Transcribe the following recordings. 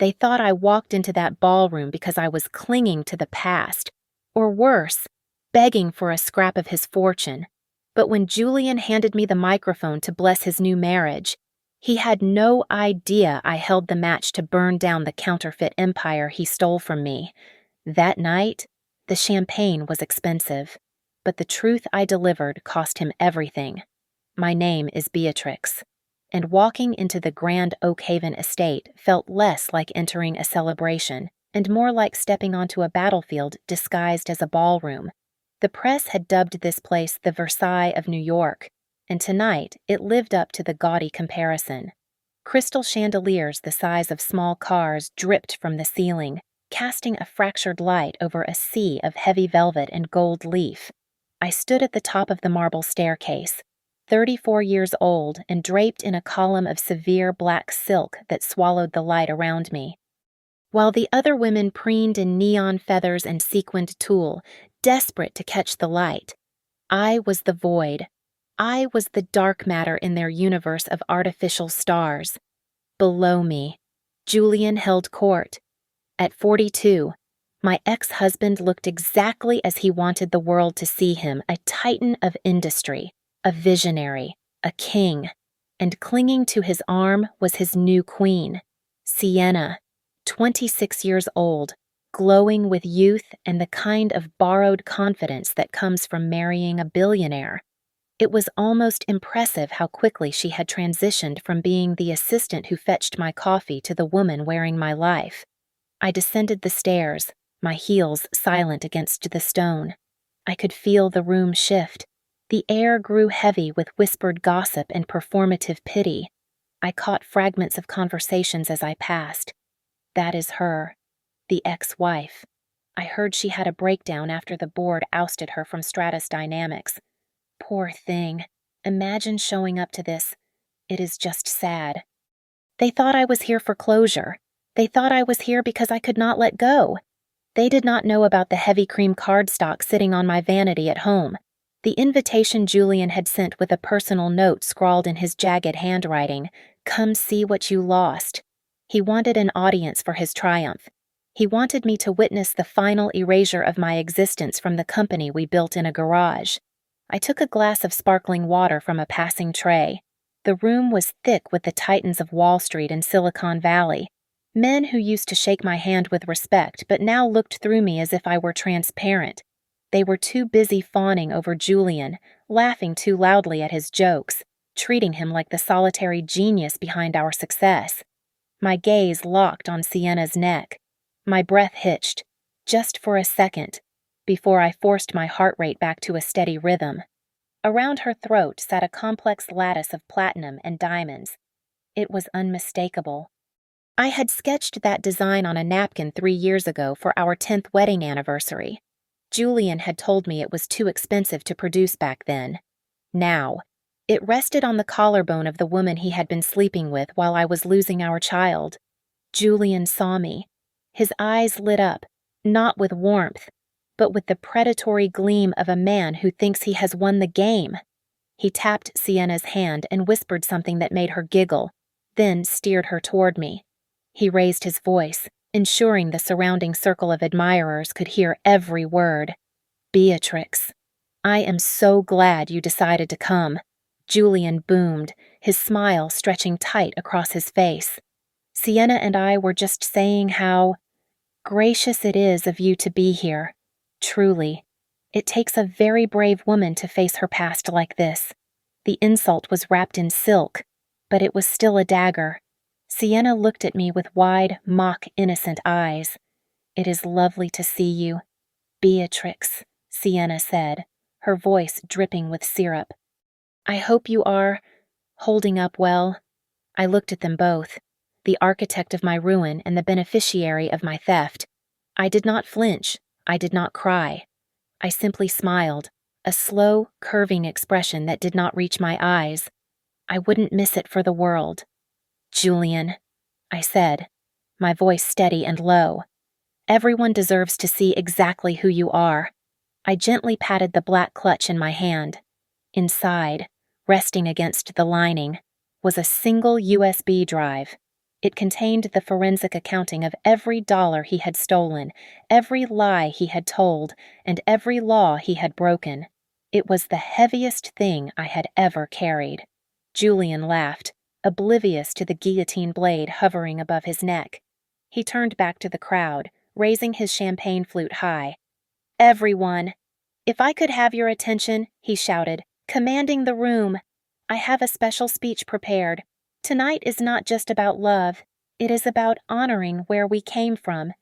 They thought I walked into that ballroom because I was clinging to the past, or worse, begging for a scrap of his fortune. But when Julian handed me the microphone to bless his new marriage, he had no idea I held the match to burn down the counterfeit empire he stole from me. That night, the champagne was expensive, but the truth I delivered cost him everything. My name is Beatrix, and walking into the grand Oakhaven estate felt less like entering a celebration and more like stepping onto a battlefield disguised as a ballroom. The press had dubbed this place the Versailles of New York, and tonight it lived up to the gaudy comparison. Crystal chandeliers the size of small cars dripped from the ceiling, casting a fractured light over a sea of heavy velvet and gold leaf. I stood at the top of the marble staircase, 34 years old and draped in a column of severe black silk that swallowed the light around me. While the other women preened in neon feathers and sequined tulle, desperate to catch the light, I was the void. I was the dark matter in their universe of artificial stars. Below me, Julian held court. At 42, my ex-husband looked exactly as he wanted the world to see him, a titan of industry, a visionary, a king, and clinging to his arm was his new queen, Sienna, 26 years old, glowing with youth and the kind of borrowed confidence that comes from marrying a billionaire. It was almost impressive how quickly she had transitioned from being the assistant who fetched my coffee to the woman wearing my life. I descended the stairs, my heels silent against the stone. I could feel the room shift. The air grew heavy with whispered gossip and performative pity. I caught fragments of conversations as I passed. That is her, the ex-wife. I heard she had a breakdown after the board ousted her from Stratus Dynamics. Poor thing. Imagine showing up to this. It is just sad. They thought I was here for closure. They thought I was here because I could not let go. They did not know about the heavy cream cardstock sitting on my vanity at home. The invitation Julian had sent with a personal note scrawled in his jagged handwriting, "Come see what you lost." He wanted an audience for his triumph. He wanted me to witness the final erasure of my existence from the company we built in a garage. I took a glass of sparkling water from a passing tray. The room was thick with the titans of Wall Street and Silicon Valley, men who used to shake my hand with respect but now looked through me as if I were transparent. They were too busy fawning over Julian, laughing too loudly at his jokes, treating him like the solitary genius behind our success. My gaze locked on Sienna's neck. My breath hitched, just for a second, before I forced my heart rate back to a steady rhythm. Around her throat sat a complex lattice of platinum and diamonds. It was unmistakable. I had sketched that design on a napkin 3 years ago for our 10th wedding anniversary. Julian had told me it was too expensive to produce back then. Now, it rested on the collarbone of the woman he had been sleeping with while I was losing our child. Julian saw me. His eyes lit up, not with warmth, but with the predatory gleam of a man who thinks he has won the game. He tapped Sienna's hand and whispered something that made her giggle, then steered her toward me. He raised his voice, ensuring the surrounding circle of admirers could hear every word. "Beatrix, I am so glad you decided to come," Julian boomed, his smile stretching tight across his face. "Sienna and I were just saying how gracious it is of you to be here. Truly, it takes a very brave woman to face her past like this." The insult was wrapped in silk, but it was still a dagger. Sienna looked at me with wide, mock-innocent eyes. "It is lovely to see you, Beatrix," Sienna said, her voice dripping with syrup. "I hope you are holding up well." I looked at them both, the architect of my ruin and the beneficiary of my theft. I did not flinch. I did not cry. I simply smiled, a slow, curving expression that did not reach my eyes. I wouldn't miss it for the world. "Julian," I said, my voice steady and low, "everyone deserves to see exactly who you are." I gently patted the black clutch in my hand. Inside, resting against the lining, was a single USB drive. It contained the forensic accounting of every dollar he had stolen, every lie he had told, and every law he had broken. It was the heaviest thing I had ever carried. Julian laughed, oblivious to the guillotine blade hovering above his neck. He turned back to the crowd, raising his champagne flute high. "Everyone! If I could have your attention," he shouted, commanding the room. "I have a special speech prepared. Tonight is not just about love. It is about honoring where we came from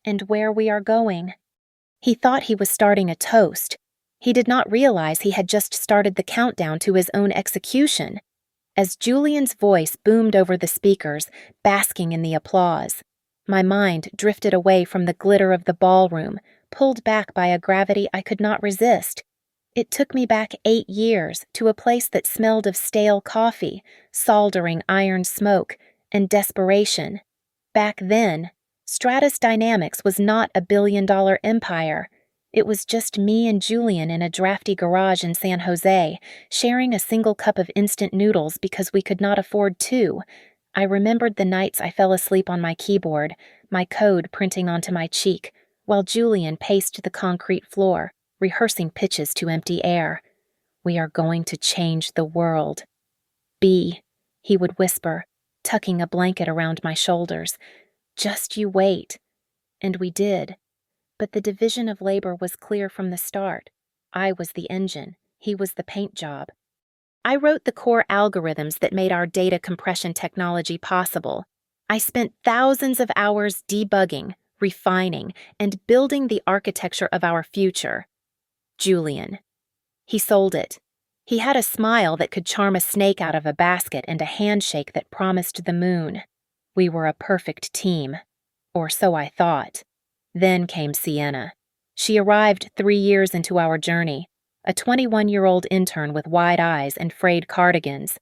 and where we are going." He thought he was starting a toast. He did not realize he had just started the countdown to his own execution. As Julian's voice boomed over the speakers, basking in the applause, my mind drifted away from the glitter of the ballroom, pulled back by a gravity I could not resist. It took me back 8 years to a place that smelled of stale coffee, soldering iron smoke, and desperation. Back then, Stratus Dynamics was not a billion-dollar empire. It was just me and Julian in a drafty garage in San Jose, sharing a single cup of instant noodles because we could not afford two. I remembered the nights I fell asleep on my keyboard, my code printing onto my cheek, while Julian paced the concrete floor, rehearsing pitches to empty air. "We are going to change the world. B," he would whisper, tucking a blanket around my shoulders. "Just you wait." And we did. But the division of labor was clear from the start. I was the engine, he was the paint job. I wrote the core algorithms that made our data compression technology possible. I spent thousands of hours debugging, refining, and building the architecture of our future. Julian. He sold it. He had a smile that could charm a snake out of a basket and a handshake that promised the moon. We were a perfect team. Or so I thought. Then came Sienna. She arrived 3 years into our journey, a 21-year-old intern with wide eyes and frayed cardigans.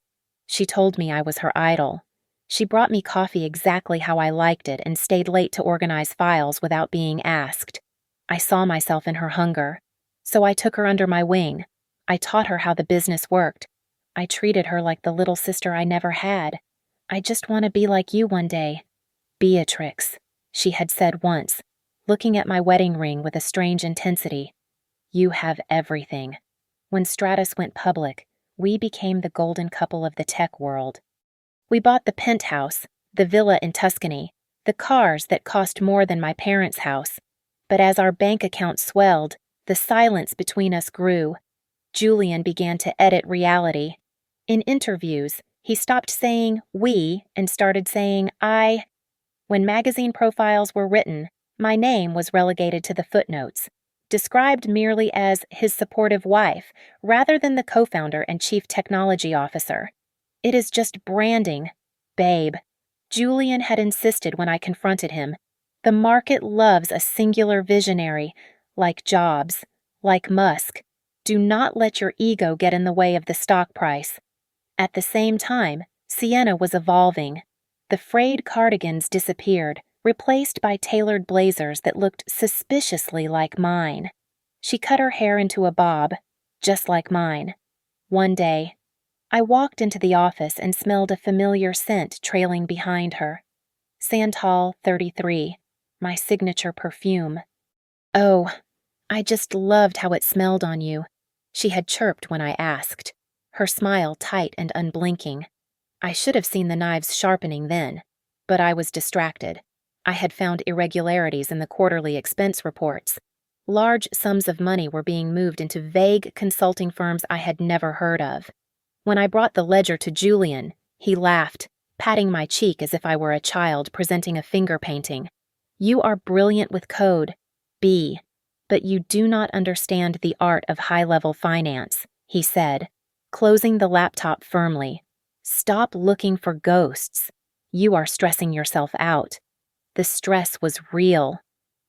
She told me I was her idol. She brought me coffee exactly how I liked it and stayed late to organize files without being asked. I saw myself in her hunger. So I took her under my wing. I taught her how the business worked. I treated her like the little sister I never had. "I just want to be like you one day. Beatrix," she had said once, looking at my wedding ring with a strange intensity. "You have everything." When Stratus went public, we became the golden couple of the tech world. We bought the penthouse, the villa in Tuscany, the cars that cost more than my parents' house. But as our bank account swelled, the silence between us grew. Julian began to edit reality. In interviews, he stopped saying "we" and started saying "I." When magazine profiles were written, my name was relegated to the footnotes, described merely as his supportive wife, rather than the co-founder and chief technology officer. It is just branding, babe. Julian had insisted when I confronted him. The market loves a singular visionary, like Jobs, like Musk. Do not let your ego get in the way of the stock price. At the same time, Sienna was evolving. The frayed cardigans disappeared, replaced by tailored blazers that looked suspiciously like mine. She cut her hair into a bob, just like mine. One day, I walked into the office and smelled a familiar scent trailing behind her. Santal 33, my signature perfume. "Oh, I just loved how it smelled on you," she had chirped when I asked, her smile tight and unblinking. I should have seen the knives sharpening then, but I was distracted. I had found irregularities in the quarterly expense reports. Large sums of money were being moved into vague consulting firms I had never heard of. When I brought the ledger to Julian, he laughed, patting my cheek as if I were a child presenting a finger painting. "You are brilliant with code, B, but you do not understand the art of high-level finance," he said, closing the laptop firmly. "Stop looking for ghosts. You are stressing yourself out." The stress was real.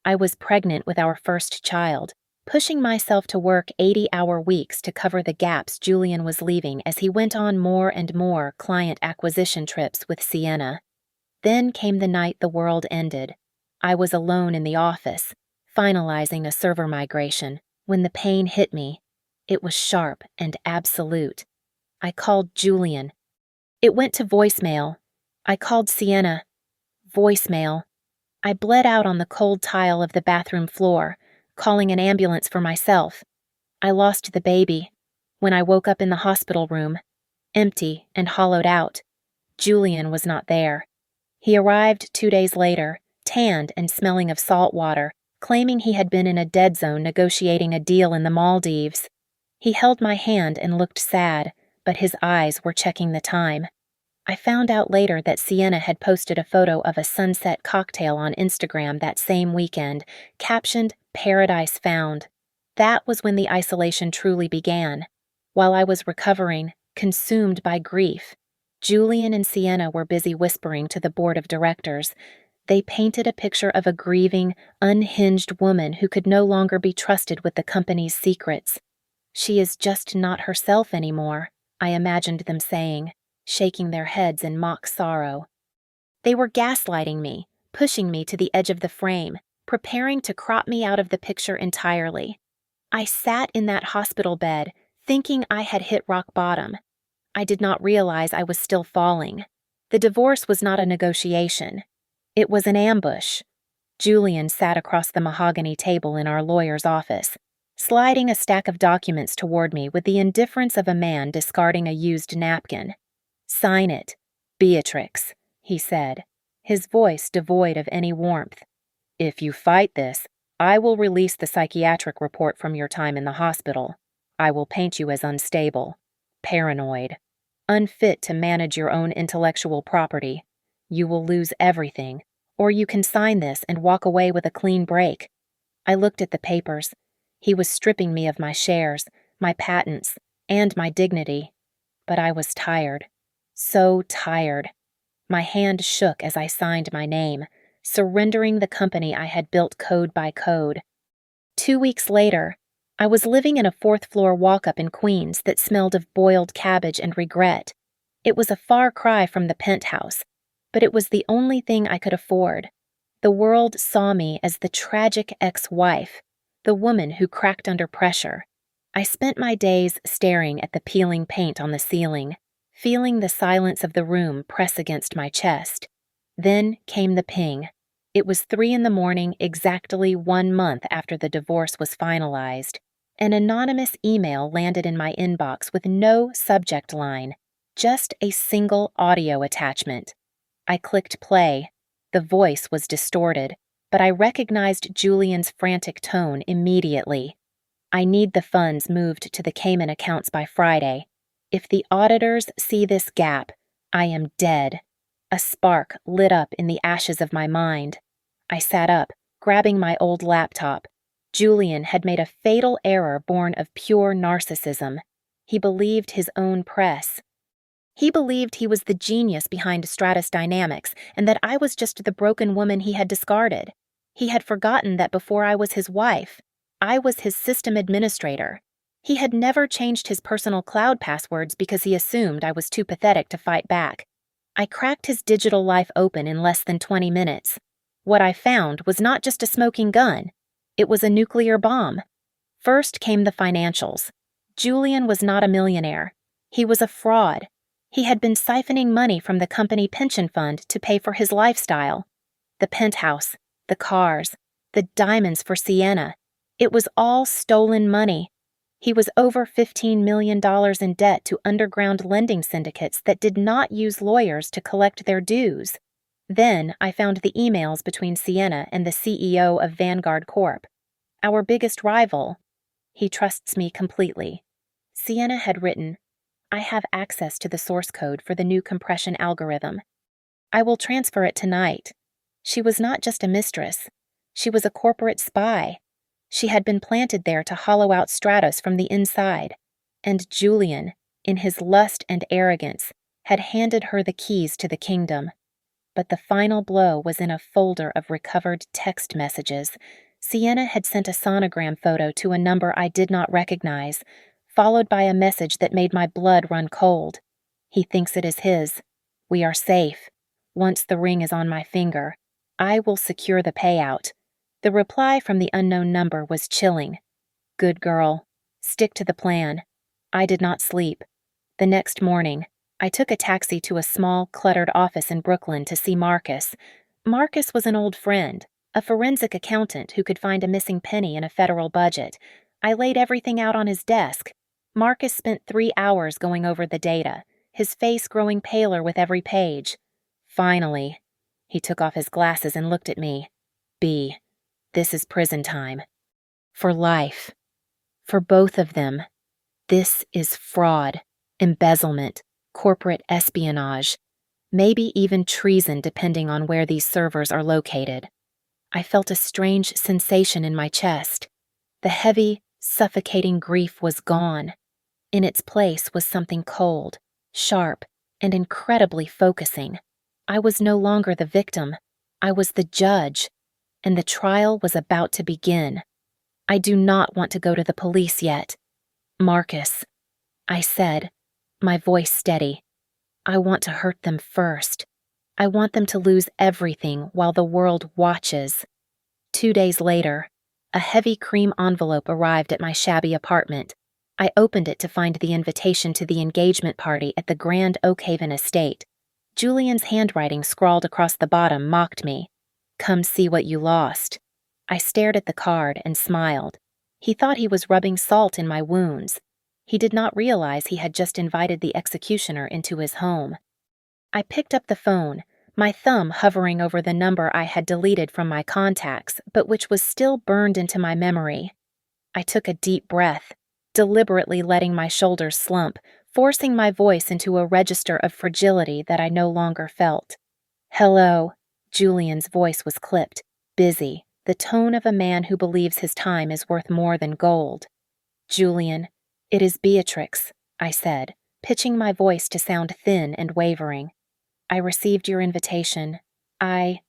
I was pregnant with our first child, pushing myself to work 80-hour weeks to cover the gaps Julian was leaving as he went on more and more client acquisition trips with Sienna. Then came the night the world ended. I was alone in the office, finalizing a server migration, when the pain hit me. It was sharp and absolute. I called Julian. It went to voicemail. I called Sienna, Voicemail. I bled out on the cold tile of the bathroom floor, calling an ambulance for myself. I lost the baby. When I woke up in the hospital room, empty and hollowed out, Julian was not there. He arrived 2 days later, tanned and smelling of salt water, claiming he had been in a dead zone negotiating a deal in the Maldives. He held my hand and looked sad, but his eyes were checking the time. I found out later that Sienna had posted a photo of a sunset cocktail on Instagram that same weekend, captioned "Paradise Found." That was when the isolation truly began. While I was recovering, consumed by grief, Julian and Sienna were busy whispering to the board of directors. They painted a picture of a grieving, unhinged woman who could no longer be trusted with the company's secrets. "She is just not herself anymore," I imagined them saying, shaking their heads in mock sorrow. They were gaslighting me, pushing me to the edge of the frame, preparing to crop me out of the picture entirely. I sat in that hospital bed, thinking I had hit rock bottom. I did not realize I was still falling. The divorce was not a negotiation. It was an ambush. Julian sat across the mahogany table in our lawyer's office, sliding a stack of documents toward me with the indifference of a man discarding a used napkin. "Sign it, Beatrix," he said, his voice devoid of any warmth. "If you fight this, I will release the psychiatric report from your time in the hospital. I will paint you as unstable, paranoid, unfit to manage your own intellectual property. You will lose everything, or you can sign this and walk away with a clean break." I looked at the papers. He was stripping me of my shares, my patents, and my dignity. But I was tired. So tired. My hand shook as I signed my name, surrendering the company I had built code by code. 2 weeks later, I was living in a fourth-floor walk-up in Queens that smelled of boiled cabbage and regret. It was a far cry from the penthouse, but it was the only thing I could afford. The world saw me as the tragic ex-wife, the woman who cracked under pressure. I spent my days staring at the peeling paint on the ceiling, feeling the silence of the room press against my chest. Then came the ping. It was 3 a.m, exactly 1 month after the divorce was finalized. An anonymous email landed in my inbox with no subject line, just a single audio attachment. I clicked play. The voice was distorted, but I recognized Julian's frantic tone immediately. "I need the funds moved to the Cayman accounts by Friday. If the auditors see this gap, I am dead." A spark lit up in the ashes of my mind. I sat up, grabbing my old laptop. Julian had made a fatal error born of pure narcissism. He believed his own press. He believed he was the genius behind Stratus Dynamics and that I was just the broken woman he had discarded. He had forgotten that before I was his wife, I was his system administrator. He had never changed his personal cloud passwords because he assumed I was too pathetic to fight back. I cracked his digital life open in less than 20 minutes. What I found was not just a smoking gun. It was a nuclear bomb. First came the financials. Julian was not a millionaire. He was a fraud. He had been siphoning money from the company pension fund to pay for his lifestyle. The penthouse, the cars, the diamonds for Sienna. It was all stolen money. He was over $15 million in debt to underground lending syndicates that did not use lawyers to collect their dues. Then I found the emails between Sienna and the CEO of Vanguard Corp, our biggest rival. "He trusts me completely." Sienna had written, "I have access to the source code for the new compression algorithm. I will transfer it tonight." She was not just a mistress. She was a corporate spy. She had been planted there to hollow out Stratus from the inside. And Julian, in his lust and arrogance, had handed her the keys to the kingdom. But the final blow was in a folder of recovered text messages. Sienna had sent a sonogram photo to a number I did not recognize, followed by a message that made my blood run cold. "He thinks it is his. We are safe. Once the ring is on my finger, I will secure the payout." The reply from the unknown number was chilling. "Good girl. Stick to the plan." I did not sleep. The next morning, I took a taxi to a small, cluttered office in Brooklyn to see Marcus. Marcus was an old friend, a forensic accountant who could find a missing penny in a federal budget. I laid everything out on his desk. Marcus spent 3 hours going over the data, his face growing paler with every page. Finally, he took off his glasses and looked at me. B, this is prison time. For life. For both of them. This is fraud, embezzlement, corporate espionage, maybe even treason depending on where these servers are located. I felt a strange sensation in my chest. The heavy, suffocating grief was gone. In its place was something cold, sharp, and incredibly focusing. I was no longer the victim. I was the judge, and the trial was about to begin. I do not want to go to the police yet. Marcus, I said, my voice steady. I want to hurt them first. I want them to lose everything while the world watches. 2 days later, a heavy cream envelope arrived at my shabby apartment. I opened it to find the invitation to the engagement party at the Grand Oakhaven estate. Julian's handwriting scrawled across the bottom mocked me. Come see what you lost. I stared at the card and smiled. He thought he was rubbing salt in my wounds. He did not realize he had just invited the executioner into his home. I picked up the phone, my thumb hovering over the number I had deleted from my contacts, but which was still burned into my memory. I took a deep breath, deliberately letting my shoulders slump, forcing my voice into a register of fragility that I no longer felt. Hello. Julian's voice was clipped, busy, the tone of a man who believes his time is worth more than gold. Julian, it is Beatrix, I said, pitching my voice to sound thin and wavering. I received your invitation. I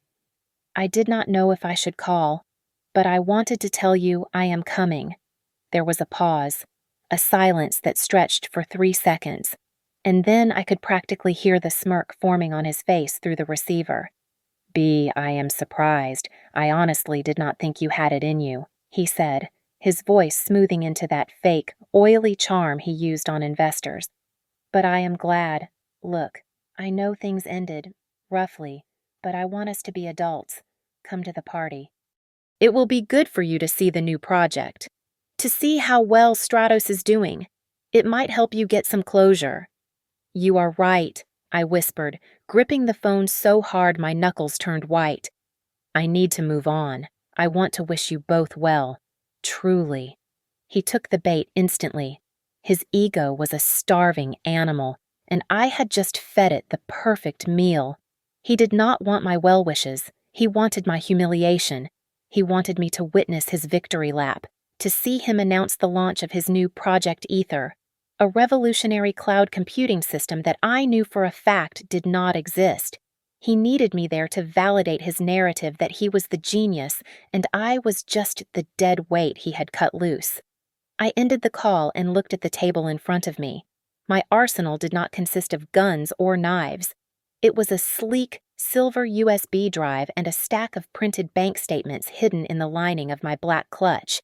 did not know if I should call, but I wanted to tell you I am coming. There was a pause, a silence that stretched for 3 seconds, and then I could practically hear the smirk forming on his face through the receiver. B, I am surprised. I honestly did not think you had it in you, he said, his voice smoothing into that fake, oily charm he used on investors. But I am glad. Look, I know things ended, roughly, but I want us to be adults. Come to the party. It will be good for you to see the new project, to see how well Stratos is doing. It might help you get some closure. You are right, I whispered, gripping the phone so hard my knuckles turned white. I need to move on. I want to wish you both well. Truly. He took the bait instantly. His ego was a starving animal, and I had just fed it the perfect meal. He did not want my well wishes. He wanted my humiliation. He wanted me to witness his victory lap, to see him announce the launch of his new Project Ether, a revolutionary cloud computing system that I knew for a fact did not exist. He needed me there to validate his narrative that he was the genius and I was just the dead weight he had cut loose. I ended the call and looked at the table in front of me. My arsenal did not consist of guns or knives. It was a sleek, silver USB drive and a stack of printed bank statements hidden in the lining of my black clutch.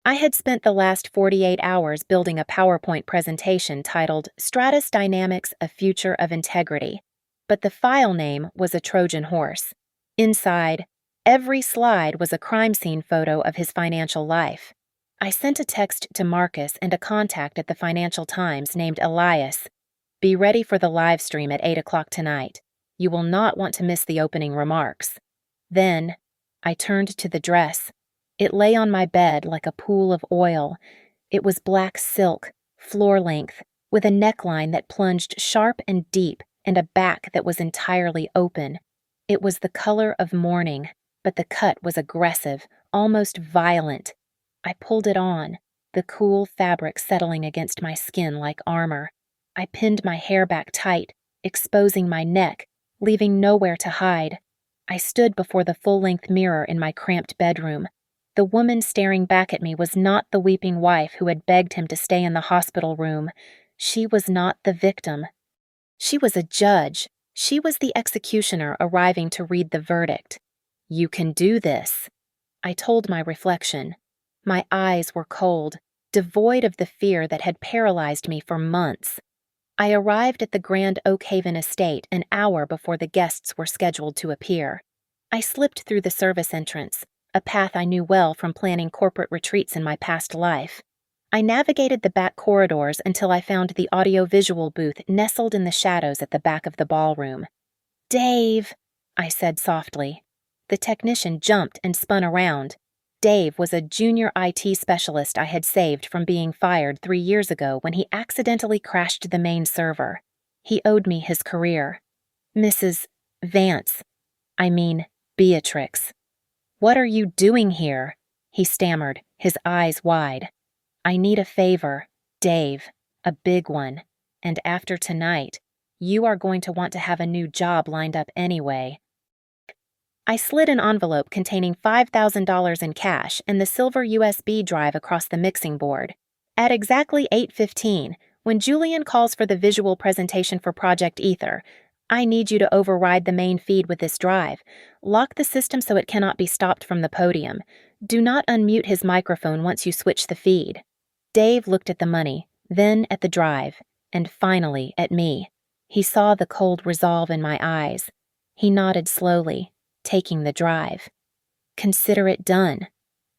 I had spent the last 48 hours building a PowerPoint presentation titled Stratus Dynamics: A Future of Integrity, but the file name was a Trojan horse. Inside, every slide was a crime scene photo of his financial life. I sent a text to Marcus and a contact at the Financial Times named Elias. Be ready for the live stream at 8 o'clock tonight. You will not want to miss the opening remarks. Then, I turned to the dress. It lay on my bed like a pool of oil. It was black silk, floor length, with a neckline that plunged sharp and deep and a back that was entirely open. It was the color of mourning, but the cut was aggressive, almost violent. I pulled it on, the cool fabric settling against my skin like armor. I pinned my hair back tight, exposing my neck, leaving nowhere to hide. I stood before the full-length mirror in my cramped bedroom. The woman staring back at me was not the weeping wife who had begged him to stay in the hospital room. She was not the victim. She was a judge. She was the executioner arriving to read the verdict. You can do this, I told my reflection. My eyes were cold, devoid of the fear that had paralyzed me for months. I arrived at the Grand Oakhaven estate an hour before the guests were scheduled to appear. I slipped through the service entrance, a path I knew well from planning corporate retreats in my past life. I navigated the back corridors until I found the audiovisual booth nestled in the shadows at the back of the ballroom. "Dave," I said softly. The technician jumped and spun around. Dave was a junior IT specialist I had saved from being fired 3 years ago when he accidentally crashed the main server. He owed me his career. "Mrs. Vance. I mean, Beatrix." "What are you doing here?" he stammered, his eyes wide. "I need a favor, Dave, a big one. And after tonight, you are going to want to have a new job lined up anyway." I slid an envelope containing $5,000 in cash and the silver USB drive across the mixing board. At exactly 8:15, when Julian calls for the visual presentation for Project Ether, "I need you to override the main feed with this drive. Lock the system so it cannot be stopped from the podium. Do not unmute his microphone once you switch the feed." Dave looked at the money, then at the drive, and finally at me. He saw the cold resolve in my eyes. He nodded slowly, taking the drive. "Consider it done."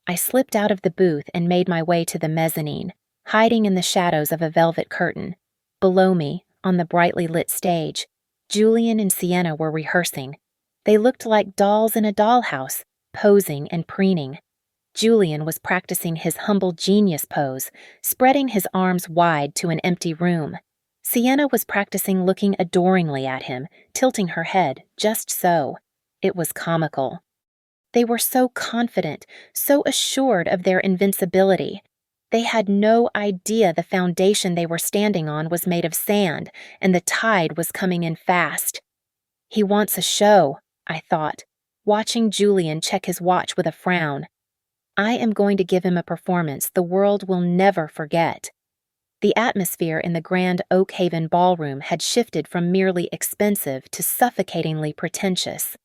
I slipped out of the booth and made my way to the mezzanine, hiding in the shadows of a velvet curtain. Below me, on the brightly lit stage, Julian and Sienna were rehearsing. They looked like dolls in a dollhouse, posing and preening. Julian was practicing his humble genius pose, spreading his arms wide to an empty room. Sienna was practicing looking adoringly at him, tilting her head just so. It was comical. They were so confident, so assured of their invincibility. They had no idea the foundation they were standing on was made of sand, and the tide was coming in fast. "He wants a show," I thought, watching Julian check his watch with a frown. "I am going to give him a performance the world will never forget." The atmosphere in the grand Oak Haven ballroom had shifted from merely expensive to suffocatingly pretentious.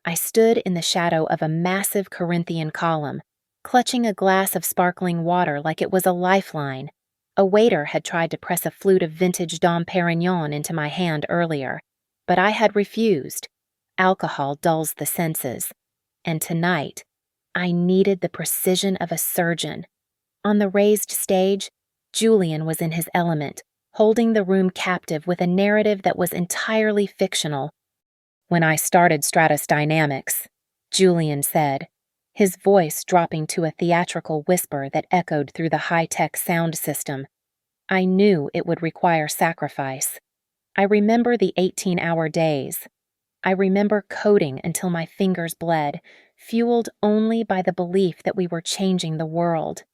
I stood in the shadow of a massive Corinthian column, clutching a glass of sparkling water like it was a lifeline. A waiter had tried to press a flute of vintage Dom Perignon into my hand earlier, but I had refused. Alcohol dulls the senses. And tonight, I needed the precision of a surgeon. On the raised stage, Julian was in his element, holding the room captive with a narrative that was entirely fictional. "When I started Stratus Dynamics," Julian said, his voice dropping to a theatrical whisper that echoed through the high-tech sound system, "I knew it would require sacrifice. I remember the 18-hour days. I remember coding until my fingers bled, fueled only by the belief that we were changing the world."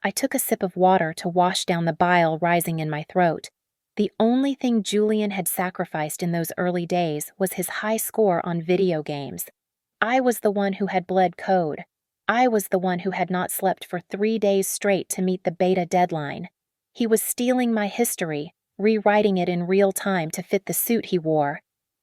I took a sip of water to wash down the bile rising in my throat. The only thing Julian had sacrificed in those early days was his high score on video games. I was the one who had bled code. I was the one who had not slept for 3 days straight to meet the beta deadline. He was stealing my history, rewriting it in real time to fit the suit he wore.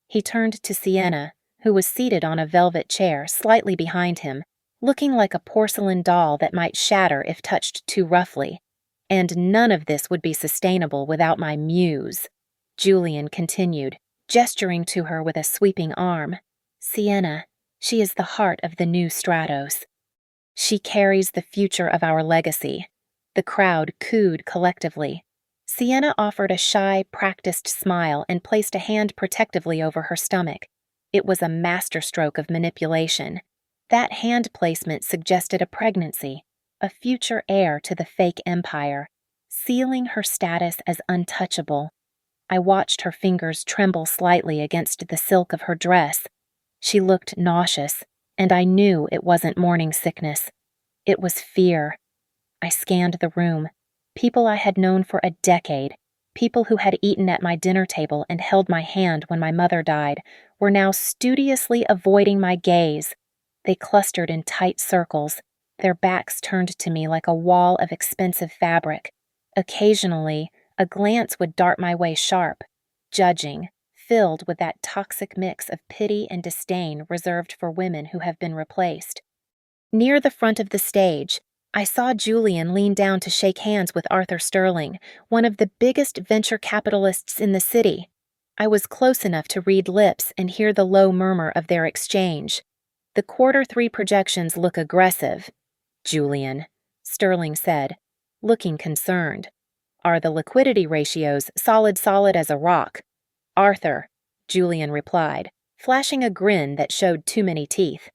He turned to Sienna, who was seated on a velvet chair slightly behind him, looking like a porcelain doll that might shatter if touched too roughly. "And none of this would be sustainable without my muse," Julian continued, gesturing to her with a sweeping arm. "Sienna, she is the heart of the new Stratos. She carries the future of our legacy." The crowd cooed collectively. Sienna offered a shy, practiced smile and placed a hand protectively over her stomach. It was a masterstroke of manipulation. That hand placement suggested a pregnancy, a future heir to the fake empire, sealing her status as untouchable. I watched her fingers tremble slightly against the silk of her dress. She looked nauseous, and I knew it wasn't morning sickness. It was fear. I scanned the room. People I had known for a decade, people who had eaten at my dinner table and held my hand when my mother died, were now studiously avoiding my gaze. They clustered in tight circles, their backs turned to me like a wall of expensive fabric. Occasionally, a glance would dart my way sharp, judging, filled with that toxic mix of pity and disdain reserved for women who have been replaced. Near the front of the stage, I saw Julian lean down to shake hands with Arthur Sterling, one of the biggest venture capitalists in the city. I was close enough to read lips and hear the low murmur of their exchange. The Q3 projections look aggressive, Julian, Sterling said, looking concerned. Are the liquidity ratios solid as a rock? Arthur, Julian replied, flashing a grin that showed too many teeth.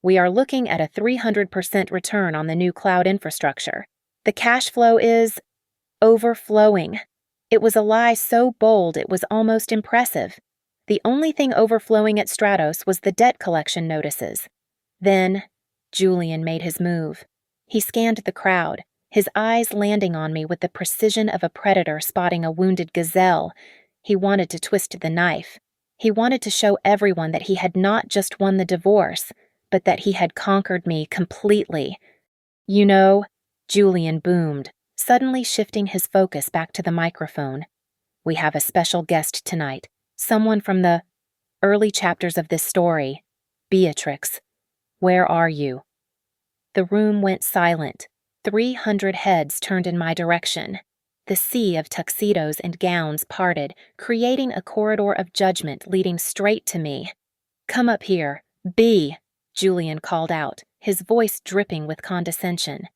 We are looking at a 300% return on the new cloud infrastructure. The cash flow is overflowing. It was a lie so bold it was almost impressive. The only thing overflowing at Stratos was the debt collection notices. Then, Julian made his move. He scanned the crowd, his eyes landing on me with the precision of a predator spotting a wounded gazelle. He wanted to twist the knife. He wanted to show everyone that he had not just won the divorce, but that he had conquered me completely. You know, Julian boomed, suddenly shifting his focus back to the microphone. We have a special guest tonight, someone from the early chapters of this story. Beatrix, where are you? The room went silent. 300 heads turned in my direction. The sea of tuxedos and gowns parted, creating a corridor of judgment leading straight to me. Come up here, Bea, Julian called out, his voice dripping with condescension.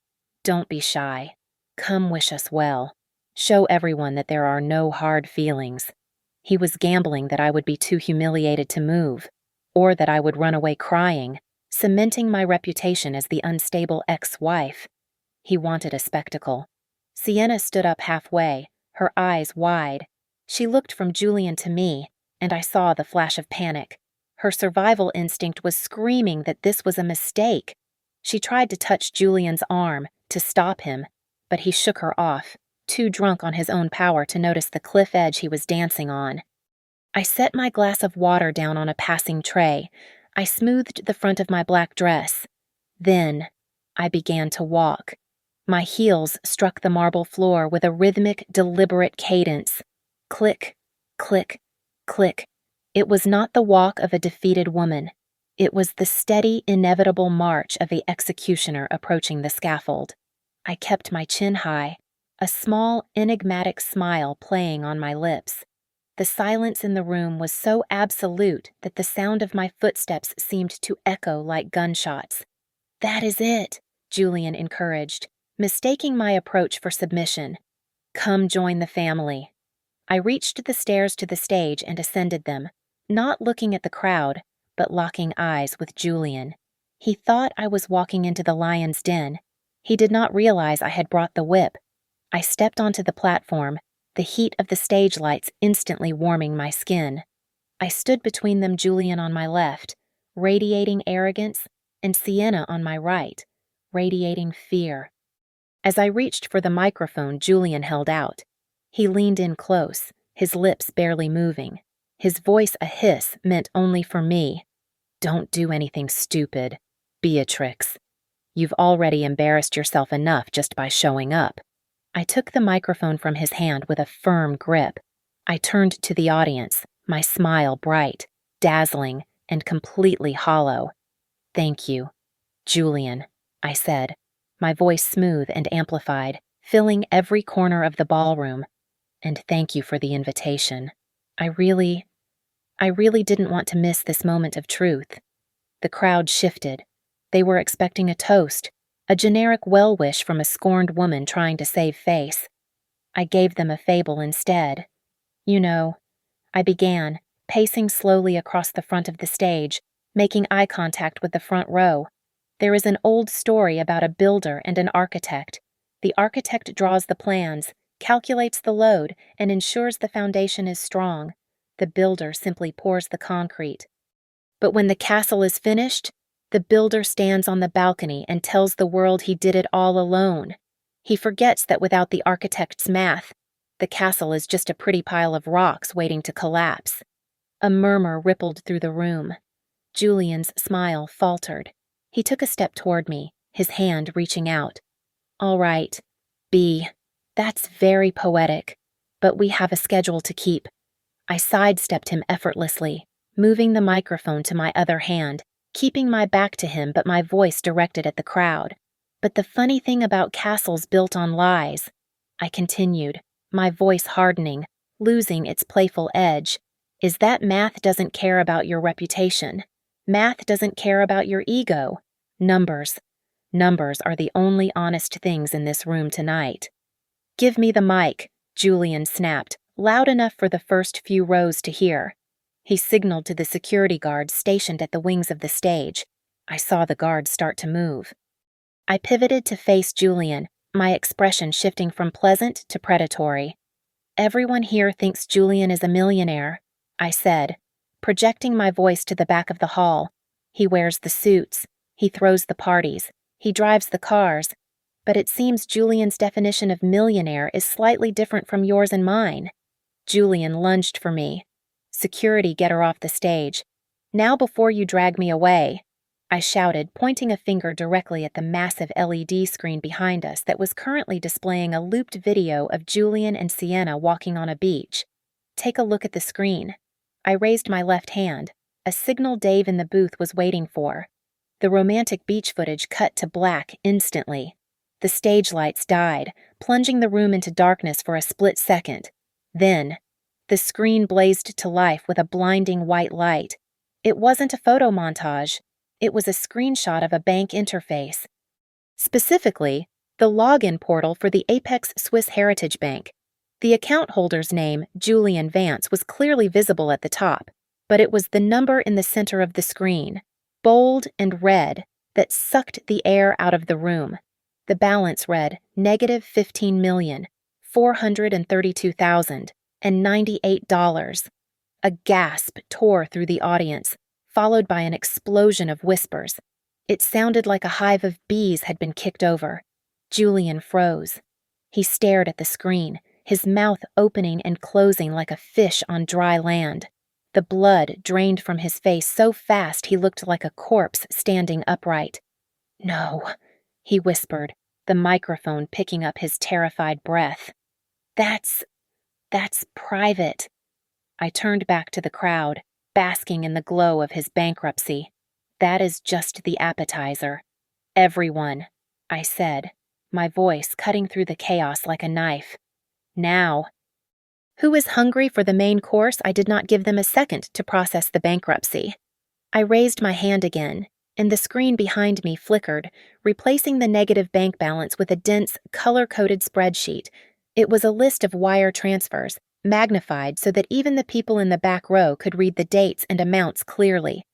Don't be shy. Come wish us well. Show everyone that there are no hard feelings. He was gambling that I would be too humiliated to move, or that I would run away crying, cementing my reputation as the unstable ex-wife. He wanted a spectacle. Sienna stood up halfway, her eyes wide. She looked from Julian to me, and I saw the flash of panic. Her survival instinct was screaming that this was a mistake. She tried to touch Julian's arm, to stop him, but he shook her off, too drunk on his own power to notice the cliff edge he was dancing on. I set my glass of water down on a passing tray. I smoothed the front of my black dress. Then, I began to walk. My heels struck the marble floor with a rhythmic, deliberate cadence. Click, click, click. It was not the walk of a defeated woman. It was the steady, inevitable march of the executioner approaching the scaffold. I kept my chin high, a small, enigmatic smile playing on my lips. The silence in the room was so absolute that the sound of my footsteps seemed to echo like gunshots. That is it, Julian encouraged, mistaking my approach for submission. Come join the family. I reached the stairs to the stage and ascended them, not looking at the crowd, but locking eyes with Julian. He thought I was walking into the lion's den. He did not realize I had brought the whip. I stepped onto the platform, the heat of the stage lights instantly warming my skin. I stood between them, Julian on my left, radiating arrogance, and Sienna on my right, radiating fear. As I reached for the microphone Julian held out, he leaned in close, his lips barely moving, his voice a hiss meant only for me. Don't do anything stupid, Beatrix. You've already embarrassed yourself enough just by showing up. I took the microphone from his hand with a firm grip. I turned to the audience, my smile bright, dazzling, and completely hollow. Thank you, Julian, I said, my voice smooth and amplified, filling every corner of the ballroom. And thank you for the invitation. I really didn't want to miss this moment of truth. The crowd shifted. They were expecting a toast, a generic well-wish from a scorned woman trying to save face. I gave them a fable instead. You know, I began, pacing slowly across the front of the stage, making eye contact with the front row. There is an old story about a builder and an architect. The architect draws the plans, calculates the load, and ensures the foundation is strong. The builder simply pours the concrete. But when the castle is finished, the builder stands on the balcony and tells the world he did it all alone. He forgets that without the architect's math, the castle is just a pretty pile of rocks waiting to collapse. A murmur rippled through the room. Julian's smile faltered. He took a step toward me, his hand reaching out. All right, Bea, that's very poetic, but we have a schedule to keep. I sidestepped him effortlessly, moving the microphone to my other hand, keeping my back to him but my voice directed at the crowd. But the funny thing about castles built on lies, I continued, my voice hardening, losing its playful edge, is that math doesn't care about your reputation. Math doesn't care about your ego. Numbers. Numbers are the only honest things in this room tonight. Give me the mic, Julian snapped, loud enough for the first few rows to hear. He signaled to the security guards stationed at the wings of the stage. I saw the guards start to move. I pivoted to face Julian, my expression shifting from pleasant to predatory. Everyone here thinks Julian is a millionaire, I said, projecting my voice to the back of the hall. He wears the suits, he throws the parties, he drives the cars, but it seems Julian's definition of millionaire is slightly different from yours and mine. Julian lunged for me. Security, get her off the stage. Now before you drag me away, I shouted, pointing a finger directly at the massive LED screen behind us that was currently displaying a looped video of Julian and Sienna walking on a beach. Take a look at the screen. I raised my left hand, a signal Dave in the booth was waiting for. The romantic beach footage cut to black instantly. The stage lights died, plunging the room into darkness for a split second. Then, the screen blazed to life with a blinding white light. It wasn't a photo montage. It was a screenshot of a bank interface. Specifically, the login portal for the Apex Swiss Heritage Bank. The account holder's name, Julian Vance, was clearly visible at the top, but it was the number in the center of the screen, bold and red, that sucked the air out of the room. The balance read -$15,432,098. A gasp tore through the audience, followed by an explosion of whispers. It sounded like a hive of bees had been kicked over. Julian froze. He stared at the screen, his mouth opening and closing like a fish on dry land. The blood drained from his face so fast he looked like a corpse standing upright. "No," he whispered, the microphone picking up his terrified breath. That's private." I turned back to the crowd, basking in the glow of his bankruptcy. "That is just the appetizer. Everyone," I said, my voice cutting through the chaos like a knife. "Now." Who is hungry for the main course? I did not give them a second to process the bankruptcy. I raised my hand again, and the screen behind me flickered, replacing the negative bank balance with a dense, color-coded spreadsheet. It was a list of wire transfers, magnified so that even the people in the back row could read the dates and amounts clearly.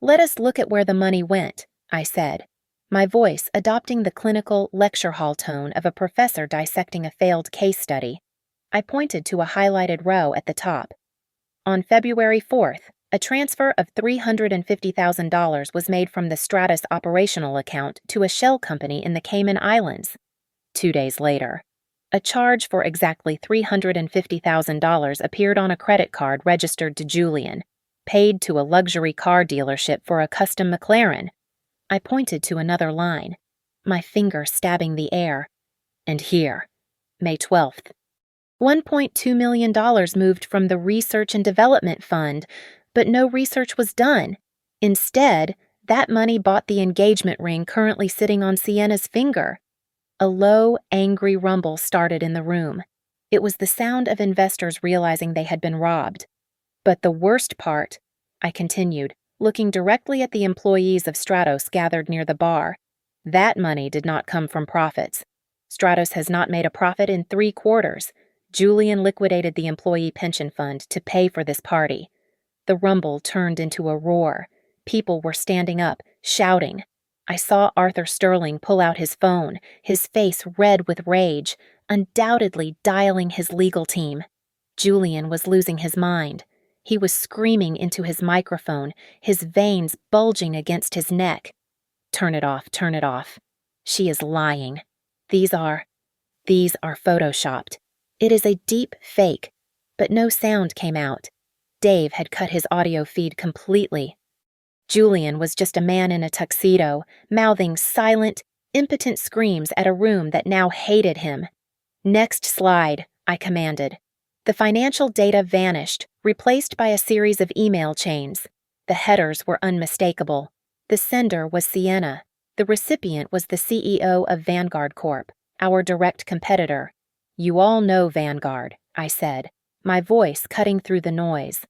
"Let us look at where the money went," I said, my voice adopting the clinical lecture hall tone of a professor dissecting a failed case study. I pointed to a highlighted row at the top. On February 4th, a transfer of $350,000 was made from the Stratus operational account to a shell company in the Cayman Islands. 2 days later, a charge for exactly $350,000 appeared on a credit card registered to Julian, paid to a luxury car dealership for a custom McLaren. I pointed to another line, my finger stabbing the air. And here, May 12th. $1.2 million moved from the Research and Development Fund, but no research was done. Instead, that money bought the engagement ring currently sitting on Sienna's finger. A low, angry rumble started in the room. It was the sound of investors realizing they had been robbed. But the worst part, I continued, looking directly at the employees of Stratos gathered near the bar, that money did not come from profits. Stratos has not made a profit in 3 quarters. Julian liquidated the employee pension fund to pay for this party. The rumble turned into a roar. People were standing up, shouting. I saw Arthur Sterling pull out his phone, his face red with rage, undoubtedly dialing his legal team. Julian was losing his mind. He was screaming into his microphone, his veins bulging against his neck. "Turn it off, turn it off. She is lying. These are photoshopped. It is a deep fake." But no sound came out. Dave had cut his audio feed completely. Julian was just a man in a tuxedo, mouthing silent, impotent screams at a room that now hated him. "Next slide," I commanded. The financial data vanished, replaced by a series of email chains. The headers were unmistakable. The sender was Sienna. The recipient was the CEO of Vanguard Corp., our direct competitor. "You all know Vanguard," I said, my voice cutting through the noise.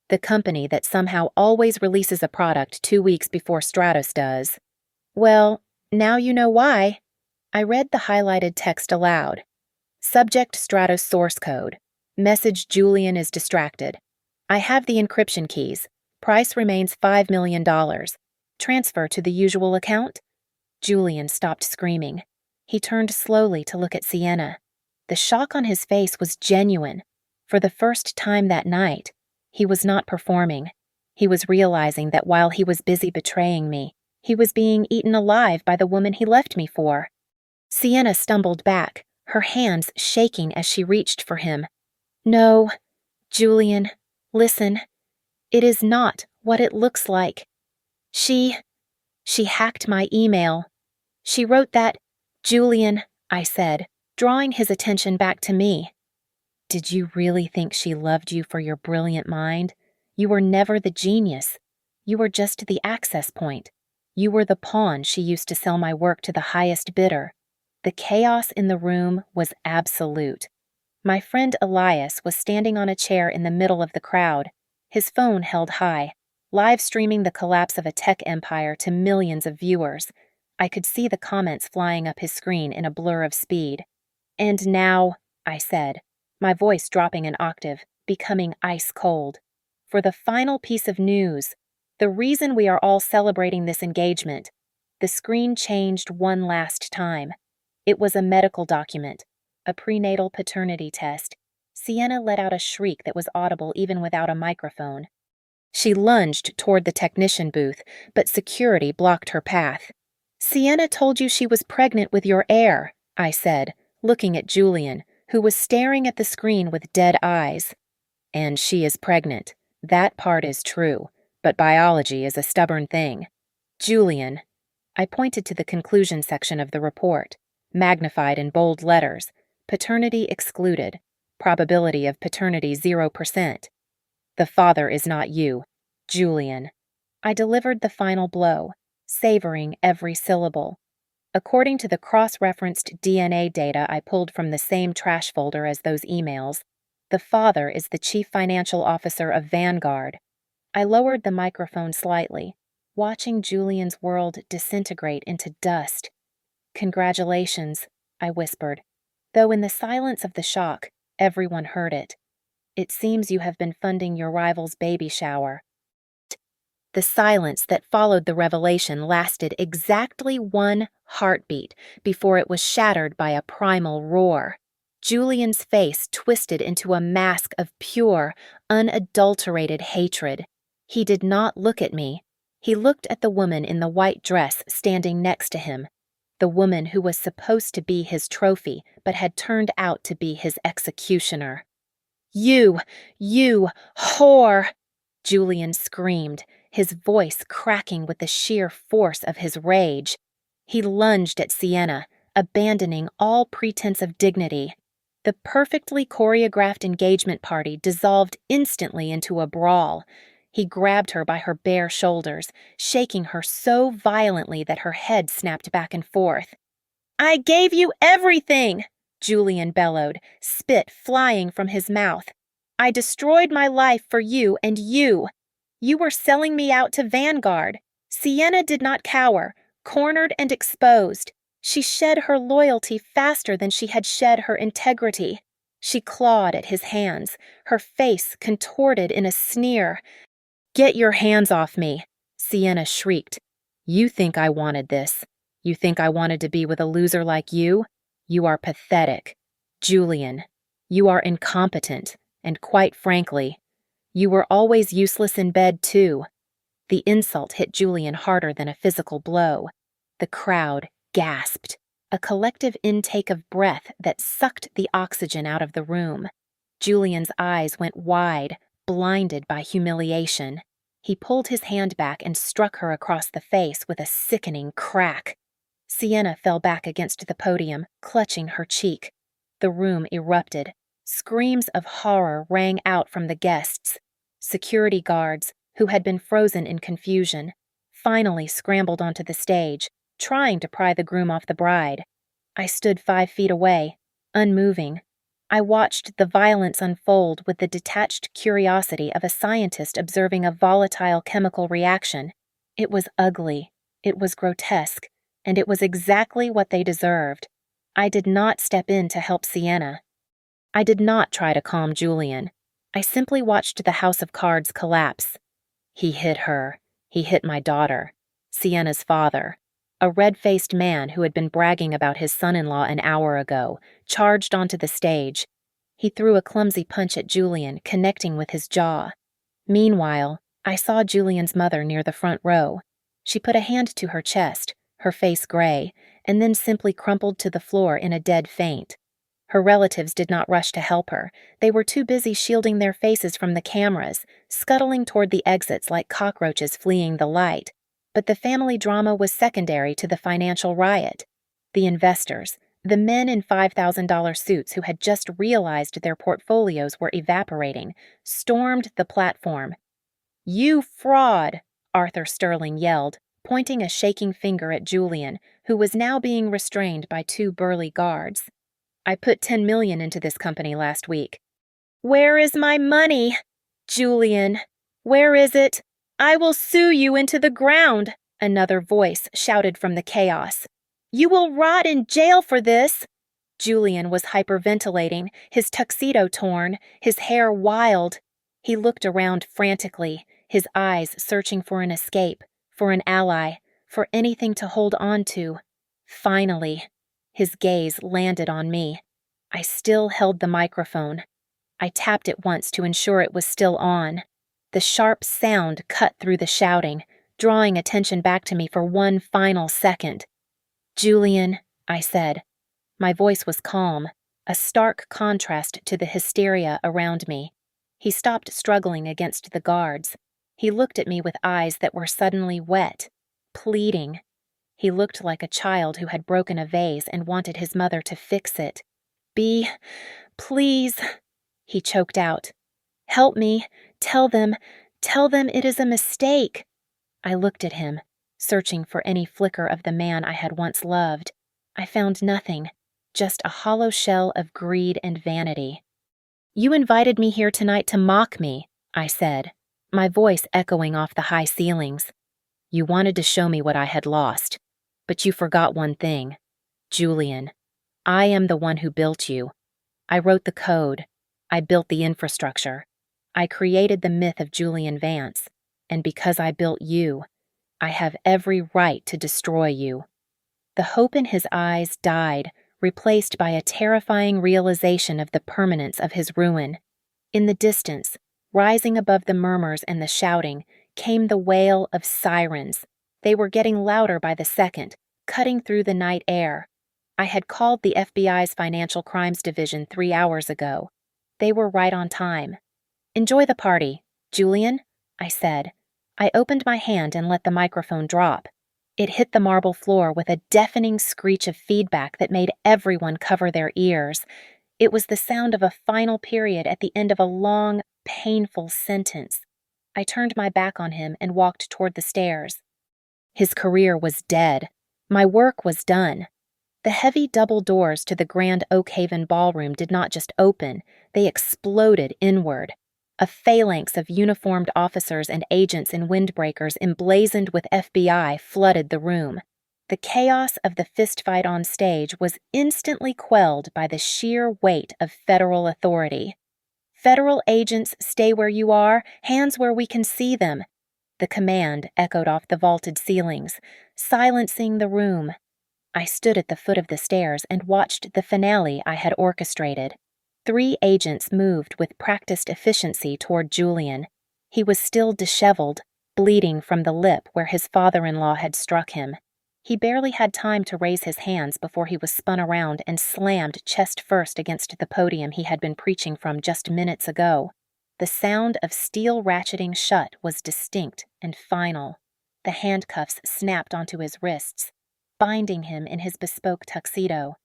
The company that somehow always releases a product 2 weeks before Stratos does. Well, now you know why. I read the highlighted text aloud. Subject Stratos source code. Message Julian is distracted. I have the encryption keys. Price remains $5 million. Transfer to the usual account? Julian stopped screaming. He turned slowly to look at Sienna. The shock on his face was genuine. For the first time that night, he was not performing. He was realizing that while he was busy betraying me, he was being eaten alive by the woman he left me for. Sienna stumbled back, her hands shaking as she reached for him. No, Julian, listen. It is not what it looks like. She hacked my email. She wrote that, Julian, I said, drawing his attention back to me. Did you really think she loved you for your brilliant mind? You were never the genius. You were just the access point. You were the pawn she used to sell my work to the highest bidder. The chaos in the room was absolute. My friend Elias was standing on a chair in the middle of the crowd, his phone held high, live streaming the collapse of a tech empire to millions of viewers. I could see the comments flying up his screen in a blur of speed. And now, I said, my voice dropping an octave, becoming ice cold. For the final piece of news, the reason we are all celebrating this engagement. The screen changed one last time. It was a medical document, a prenatal paternity test. Sienna let out a shriek that was audible even without a microphone. She lunged toward the technician booth, but security blocked her path. Sienna told you she was pregnant with your heir, I said, looking at Julian, who was staring at the screen with dead eyes. And she is pregnant. That part is true, but biology is a stubborn thing. Julian, I pointed to the conclusion section of the report, magnified in bold letters, paternity excluded, probability of paternity 0%. The father is not you, Julian. I delivered the final blow, savoring every syllable. According to the cross-referenced DNA data I pulled from the same trash folder as those emails, the father is the chief financial officer of Vanguard. I lowered the microphone slightly, watching Julian's world disintegrate into dust. Congratulations, I whispered, though in the silence of the shock, everyone heard it. It seems you have been funding your rival's baby shower. The silence that followed the revelation lasted exactly one heartbeat before it was shattered by a primal roar. Julian's face twisted into a mask of pure, unadulterated hatred. He did not look at me. He looked at the woman in the white dress standing next to him, the woman who was supposed to be his trophy but had turned out to be his executioner. You whore! Julian screamed, his voice cracking with the sheer force of his rage. He lunged at Sienna, abandoning all pretense of dignity. The perfectly choreographed engagement party dissolved instantly into a brawl. He grabbed her by her bare shoulders, shaking her so violently that her head snapped back and forth. I gave you everything! Julian bellowed, spit flying from his mouth. I destroyed my life for you and you. You were selling me out to Vanguard. Sienna did not cower, cornered and exposed. She shed her loyalty faster than she had shed her integrity. She clawed at his hands, her face contorted in a sneer. Get your hands off me, Sienna shrieked. You think I wanted this. You think I wanted to be with a loser like you? You are pathetic. Julian, you are incompetent, and quite frankly, you were always useless in bed too. The insult hit Julian harder than a physical blow. The crowd gasped, a collective intake of breath that sucked the oxygen out of the room. Julian's eyes went wide, blinded by humiliation. He pulled his hand back and struck her across the face with a sickening crack. Sienna fell back against the podium, clutching her cheek. The room erupted. Screams of horror rang out from the guests. Security guards, who had been frozen in confusion, finally scrambled onto the stage, trying to pry the groom off the bride. I stood 5 feet away, unmoving. I watched the violence unfold with the detached curiosity of a scientist observing a volatile chemical reaction. It was ugly, it was grotesque, and it was exactly what they deserved. I did not step in to help Sienna. I did not try to calm Julian. I simply watched the house of cards collapse. He hit her. He hit my daughter, Sienna's father. A red-faced man who had been bragging about his son-in-law an hour ago charged onto the stage. He threw a clumsy punch at Julian, connecting with his jaw. Meanwhile, I saw Julian's mother near the front row. She put a hand to her chest, her face gray, and then simply crumpled to the floor in a dead faint. Her relatives did not rush to help her. They were too busy shielding their faces from the cameras, scuttling toward the exits like cockroaches fleeing the light. But the family drama was secondary to the financial riot. The investors, the men in $5,000 suits who had just realized their portfolios were evaporating, stormed the platform. "You fraud!" Arthur Sterling yelled, pointing a shaking finger at Julian, who was now being restrained by two burly guards. "I put $10 million into this company last week." "Where is my money? Julian, where is it? I will sue you into the ground," another voice shouted from the chaos. "You will rot in jail for this." Julian was hyperventilating, his tuxedo torn, his hair wild. He looked around frantically, his eyes searching for an escape, for an ally, for anything to hold on to. Finally, his gaze landed on me. I still held the microphone. I tapped it once to ensure it was still on. The sharp sound cut through the shouting, drawing attention back to me for one final second. "Julian," I said. My voice was calm, a stark contrast to the hysteria around me. He stopped struggling against the guards. He looked at me with eyes that were suddenly wet, pleading. He looked like a child who had broken a vase and wanted his mother to fix it. Please," he choked out. "Help me. Tell them it is a mistake." I looked at him, searching for any flicker of the man I had once loved. I found nothing, just a hollow shell of greed and vanity. "You invited me here tonight to mock me," I said, my voice echoing off the high ceilings. "You wanted to show me what I had lost. But you forgot one thing. Julian, I am the one who built you. I wrote the code. I built the infrastructure. I created the myth of Julian Vance. And because I built you, I have every right to destroy you." The hope in his eyes died, replaced by a terrifying realization of the permanence of his ruin. In the distance, rising above the murmurs and the shouting, came the wail of sirens. They were getting louder by the second, cutting through the night air. I had called the FBI's Financial Crimes Division 3 hours ago. They were right on time. "Enjoy the party, Julian," I said. I opened my hand and let the microphone drop. It hit the marble floor with a deafening screech of feedback that made everyone cover their ears. It was the sound of a final period at the end of a long, painful sentence. I turned my back on him and walked toward the stairs. His career was dead. My work was done. The heavy double doors to the Grand Oakhaven Ballroom did not just open, they exploded inward. A phalanx of uniformed officers and agents in windbreakers emblazoned with FBI flooded the room. The chaos of the fistfight on stage was instantly quelled by the sheer weight of federal authority. "Federal agents, stay where you are, hands where we can see them." The command echoed off the vaulted ceilings, silencing the room. I stood at the foot of the stairs and watched the finale I had orchestrated. 3 agents moved with practiced efficiency toward Julian. He was still disheveled, bleeding from the lip where his father-in-law had struck him. He barely had time to raise his hands before he was spun around and slammed chest first against the podium he had been preaching from just minutes ago. The sound of steel ratcheting shut was distinct and final. The handcuffs snapped onto his wrists, binding him in his bespoke tuxedo.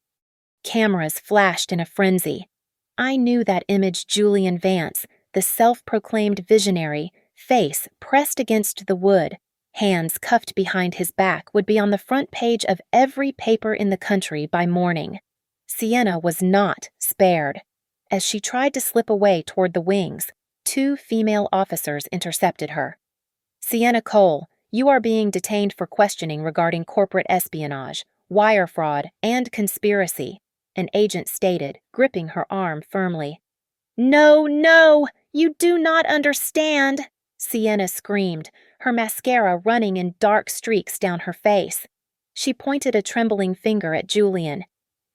Cameras flashed in a frenzy. I knew that image Julian Vance, the self-proclaimed visionary, face pressed against the wood, hands cuffed behind his back, would be on the front page of every paper in the country by morning. Sienna was not spared. As she tried to slip away toward the wings, two female officers intercepted her. "Sienna Cole, you are being detained for questioning regarding corporate espionage, wire fraud, and conspiracy," an agent stated, gripping her arm firmly. "No, no! You do not understand!" Sienna screamed, her mascara running in dark streaks down her face. She pointed a trembling finger at Julian.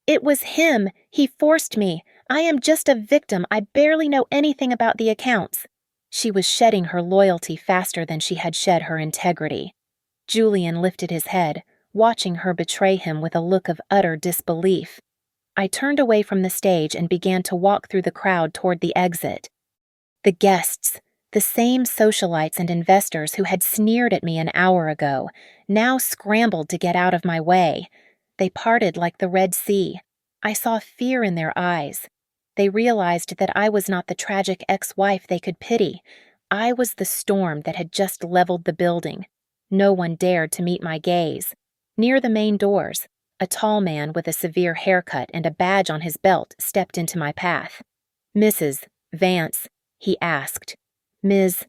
"It was him! He forced me! I am just a victim. I barely know anything about the accounts." She was shedding her loyalty faster than she had shed her integrity. Julian lifted his head, watching her betray him with a look of utter disbelief. I turned away from the stage and began to walk through the crowd toward the exit. The guests, the same socialites and investors who had sneered at me an hour ago, now scrambled to get out of my way. They parted like the Red Sea. I saw fear in their eyes. They realized that I was not the tragic ex-wife they could pity. I was the storm that had just leveled the building. No one dared to meet my gaze. Near the main doors, a tall man with a severe haircut and a badge on his belt stepped into my path. "Mrs. Vance," he asked. "Ms.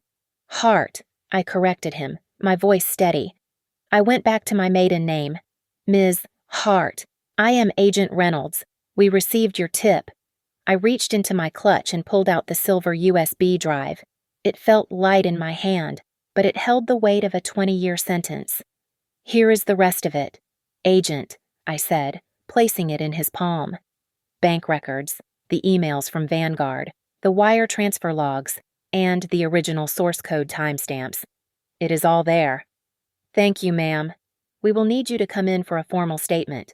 Hart," I corrected him, my voice steady. I went back to my maiden name. "Ms. Hart, I am Agent Reynolds. We received your tip." I reached into my clutch and pulled out the silver USB drive. It felt light in my hand, but it held the weight of a 20-year sentence. "Here is the rest of it. Agent," I said, placing it in his palm. Bank records, the emails from Vanguard, the wire transfer logs, and the original source code timestamps. It is all there. "Thank you, ma'am. We will need you to come in for a formal statement."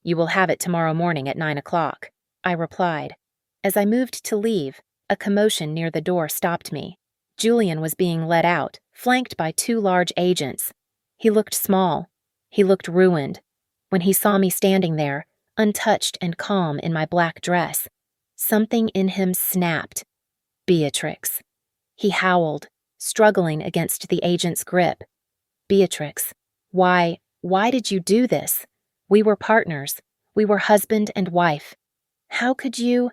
"You will have it tomorrow morning at 9 o'clock, I replied. As I moved to leave, a commotion near the door stopped me. Julian was being led out, flanked by two large agents. He looked small. He looked ruined. When he saw me standing there, untouched and calm in my black dress, something in him snapped. "Beatrix." He howled, struggling against the agent's grip. "Beatrix, why did you do this? We were partners. We were husband and wife. How could you?"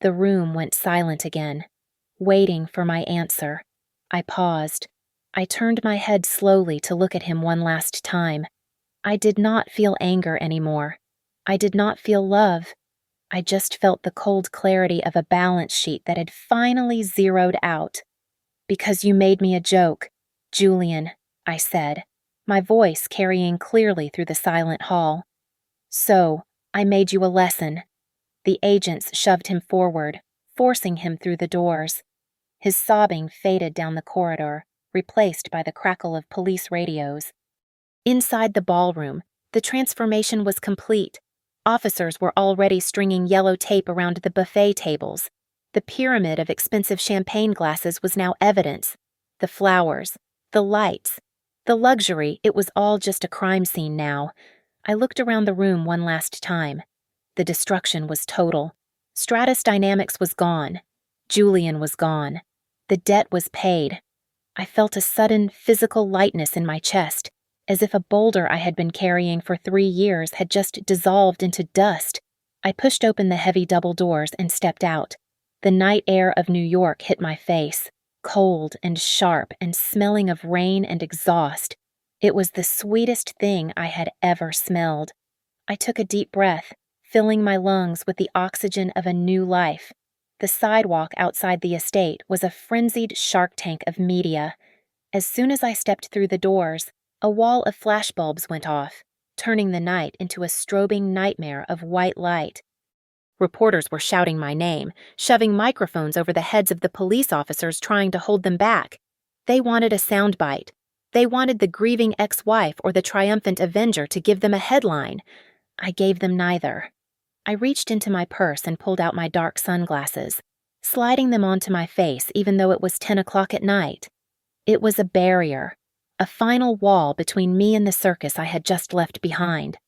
The room went silent again, waiting for my answer. I paused. I turned my head slowly to look at him one last time. I did not feel anger anymore. I did not feel love. I just felt the cold clarity of a balance sheet that had finally zeroed out. "Because you made me a joke, Julian," I said, my voice carrying clearly through the silent hall. "So, I made you a lesson." The agents shoved him forward, forcing him through the doors. His sobbing faded down the corridor, replaced by the crackle of police radios. Inside the ballroom, the transformation was complete. Officers were already stringing yellow tape around the buffet tables. The pyramid of expensive champagne glasses was now evidence. The flowers, the lights, the luxury, it was all just a crime scene now. I looked around the room one last time. The destruction was total. Stratus Dynamics was gone. Julian was gone. The debt was paid. I felt a sudden physical lightness in my chest, as if a boulder I had been carrying for 3 years had just dissolved into dust. I pushed open the heavy double doors and stepped out. The night air of New York hit my face, cold and sharp and smelling of rain and exhaust. It was the sweetest thing I had ever smelled. I took a deep breath, filling my lungs with the oxygen of a new life. The sidewalk outside the estate was a frenzied shark tank of media. As soon as I stepped through the doors, a wall of flashbulbs went off, turning the night into a strobing nightmare of white light. Reporters were shouting my name, shoving microphones over the heads of the police officers trying to hold them back. They wanted a soundbite. They wanted the grieving ex-wife or the triumphant avenger to give them a headline. I gave them neither. I reached into my purse and pulled out my dark sunglasses, sliding them onto my face even though it was 10 o'clock at night. It was a barrier, a final wall between me and the circus I had just left behind.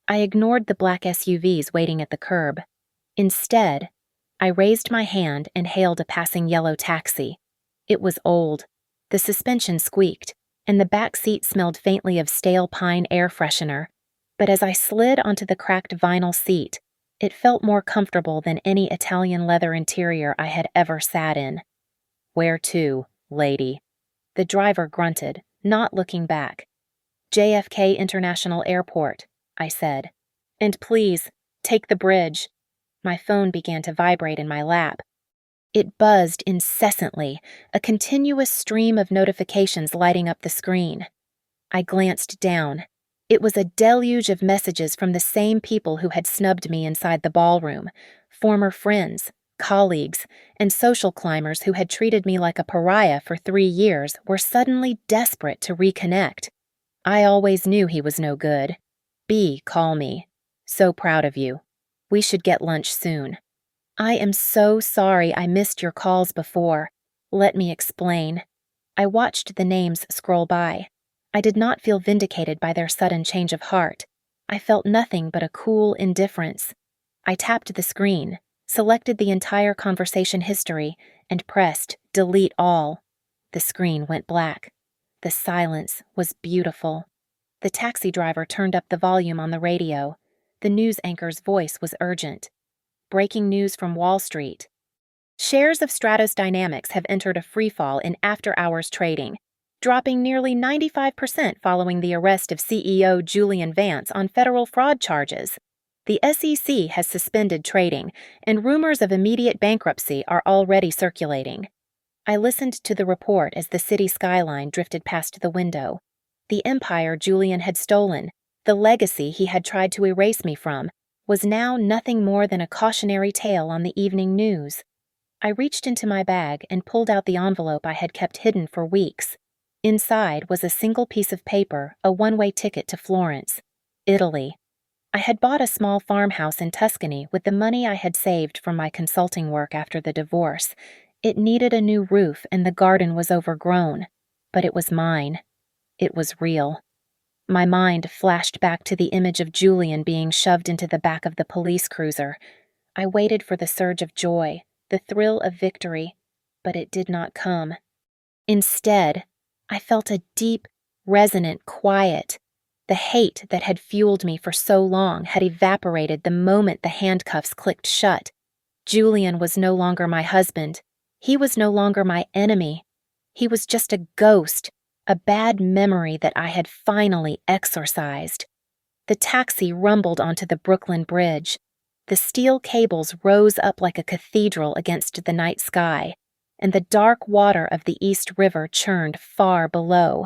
I ignored the black SUVs waiting at the curb. Instead, I raised my hand and hailed a passing yellow taxi. It was old. The suspension squeaked, and the back seat smelled faintly of stale pine air freshener. But as I slid onto the cracked vinyl seat, It felt more comfortable than any Italian leather interior I had ever sat in. "Where to, lady?" The driver grunted, not looking back. "JFK International Airport," I said. "And please, take the bridge." My phone began to vibrate in my lap. It buzzed incessantly, a continuous stream of notifications lighting up the screen. I glanced down. It was a deluge of messages from the same people who had snubbed me inside the ballroom, former friends, colleagues, and social climbers who had treated me like a pariah for 3 years were suddenly desperate to reconnect. I always knew he was no good. "B, call me. So proud of you. We should get lunch soon. I am so sorry I missed your calls before. Let me explain." I watched the names scroll by. I did not feel vindicated by their sudden change of heart. I felt nothing but a cool indifference. I tapped the screen, selected the entire conversation history, and pressed delete all. The screen went black. The silence was beautiful. The taxi driver turned up the volume on the radio. The news anchor's voice was urgent. "Breaking news from Wall Street. Shares of Stratos Dynamics have entered a freefall in after-hours trading, dropping nearly 95% following the arrest of CEO Julian Vance on federal fraud charges. The SEC has suspended trading, and rumors of immediate bankruptcy are already circulating." I listened to the report as the city skyline drifted past the window. The empire Julian had stolen, the legacy he had tried to erase me from, was now nothing more than a cautionary tale on the evening news. I reached into my bag and pulled out the envelope I had kept hidden for weeks. Inside was a single piece of paper, a one-way ticket to Florence, Italy. I had bought a small farmhouse in Tuscany with the money I had saved from my consulting work after the divorce. It needed a new roof and the garden was overgrown, but it was mine. It was real. My mind flashed back to the image of Julian being shoved into the back of the police cruiser. I waited for the surge of joy, the thrill of victory, but it did not come. Instead, I felt a deep, resonant quiet. The hate that had fueled me for so long had evaporated the moment the handcuffs clicked shut. Julian was no longer my husband. He was no longer my enemy. He was just a ghost, a bad memory that I had finally exorcised. The taxi rumbled onto the Brooklyn Bridge. The steel cables rose up like a cathedral against the night sky, and the dark water of the East River churned far below.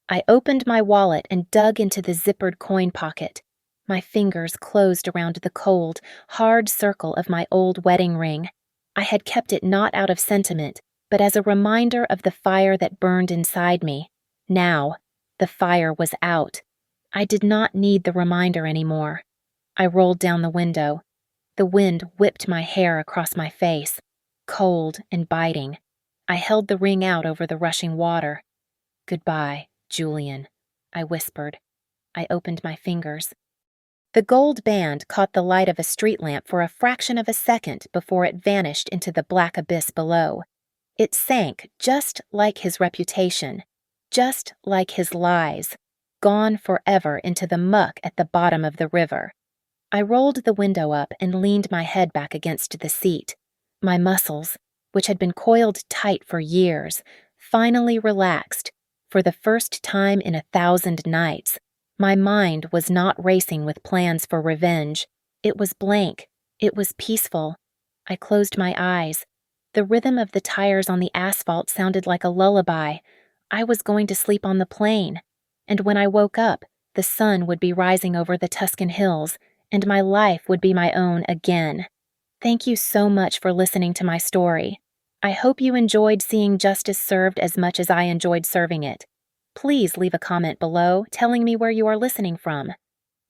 I opened my wallet and dug into the zippered coin pocket. My fingers closed around the cold, hard circle of my old wedding ring. I had kept it not out of sentiment, but as a reminder of the fire that burned inside me. Now, the fire was out. I did not need the reminder anymore. I rolled down the window. The wind whipped my hair across my face, cold and biting. I held the ring out over the rushing water. "Goodbye, Julian," I whispered. I opened my fingers. The gold band caught the light of a street lamp for a fraction of a second before it vanished into the black abyss below. It sank just like his reputation, just like his lies, gone forever into the muck at the bottom of the river. I rolled the window up and leaned my head back against the seat. My muscles, which had been coiled tight for years, finally relaxed. For the first time in 1,000 nights, my mind was not racing with plans for revenge. It was blank. It was peaceful. I closed my eyes. The rhythm of the tires on the asphalt sounded like a lullaby. I was going to sleep on the plain. And when I woke up, the sun would be rising over the Tuscan hills, and my life would be my own again. Thank you so much for listening to my story. I hope you enjoyed seeing justice served as much as I enjoyed serving it. Please leave a comment below telling me where you are listening from.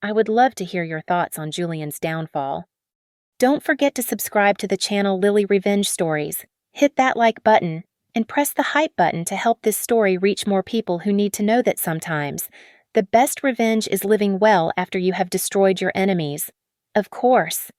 I would love to hear your thoughts on Julian's downfall. Don't forget to subscribe to the channel Lily Revenge Stories. Hit that like button and press the hype button to help this story reach more people who need to know that sometimes the best revenge is living well after you have destroyed your enemies. Of course,